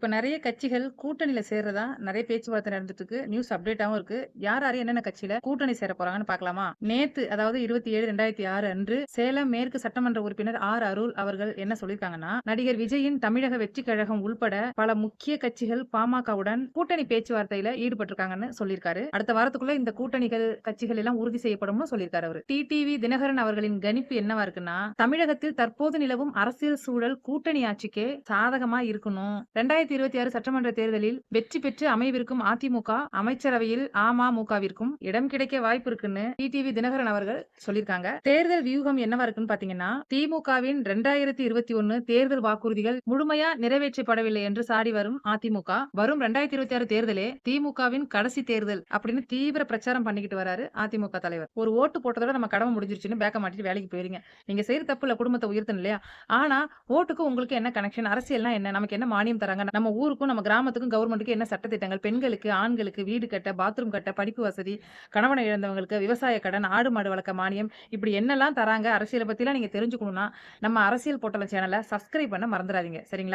இப்ப நெறைய கட்சிகள் கூட்டணியில சேர்றதா நெறைய பேச்சுவார்த்தை நடந்துட்டு இருக்கு. நியூஸ் அப்டேட்டாவும் இருக்கு. யார் யாரு என்னென்ன கட்சியில கூட்டணி சேர போறாங்கன்னு பார்க்கலாமா? நேத்து அதாவது 27/2006 அன்று சேலம் மேற்கு சட்டமன்ற உறுப்பினர் ஆர். அருள் அவர்கள் என்ன சொல்லியிருக்காங்கன்னா, நடிகர் விஜயின் தமிழக வெற்றிக் கழகம் உள்பட பல முக்கிய கட்சிகள் பாமகவுடன் கூட்டணி பேச்சுவார்த்தையில ஈடுபட்டிருக்காங்கன்னு சொல்லியிருக்காரு. அடுத்த வாரத்துக்குள்ள இந்த கூட்டணிகள் கட்சிகள் எல்லாம் உறுதி செய்யப்படும்னு சொல்லியிருக்காரு அவரு. டிடிவி தினகரன் அவர்களின் கணிப்பு என்னவா இருக்குன்னா, தமிழகத்தில் தற்போது நிலவும் அரசியல் சூழல் கூட்டணி ஆட்சிக்கே சாதகமா இருக்கணும். 2026 சட்டமன்ற தேர்தலில் வெற்றி பெற்று அமைவிருக்கும் அதிமுக அமைச்சரவையில் அமமுகவிற்கும் இடம் கிடைக்க வாய்ப்பு இருக்குன்னு டிடிவி தினகரன் அவர்கள் சொல்லியிருக்காங்க. தேர்தல் வியூகம் என்னவா இருக்குன்னு பாத்தீங்கன்னா, திமுகவின் 2021 தேர்தல் வாக்குறுதிகள் முழுமையா நிறைவேற்றப்படவில்லை என்று சாடி வரும் அதிமுக, வரும் 2026 தேர்தலே திமுகவின் கடைசி தேர்தல் அப்படின்னு தீவிர பிரச்சாரம் பண்ணிக்கிட்டு வராரு அதிமுக தலைவர். ஒரு ஓட்டு போட்டதோட நம்ம கடமை முடிஞ்சிருச்சுன்னு பேக்க மாட்டிட்டு வேலைக்கு போயிருங்க. நீங்க செய்யற தப்பு இல்ல, குடும்பத்தை உயர்த்தணும் இல்லையா? ஆனா ஓட்டுக்கு உங்களுக்கு என்ன கனெக்ஷன்? அரசியல்னா என்ன? நமக்கு என்ன மானியம் தராங்க? நம்ம ஊருக்கும் நம்ம கிராமத்துக்கும் கவர்மெண்ட்டுக்கு என்ன சட்ட திட்டங்கள்? பெண்களுக்கு, ஆண்களுக்கு வீடு கட்ட, பாத்ரூம் கட்ட, படிப்பு வசதி, கணவனை இழந்தவங்களுக்கு விவசாய கடன், ஆடு மாடு வளர்க்க மானியம், இப்படி என்னெல்லாம் தராங்க? அரசியல பத்திலாம் நீங்க தெரிஞ்சுக்கணும்னா, நம்ம அரசியல் பொட்டலம் சேனல சப்ஸ்கிரைப் பண்ண மறந்துறாதீங்க. சரிங்களா?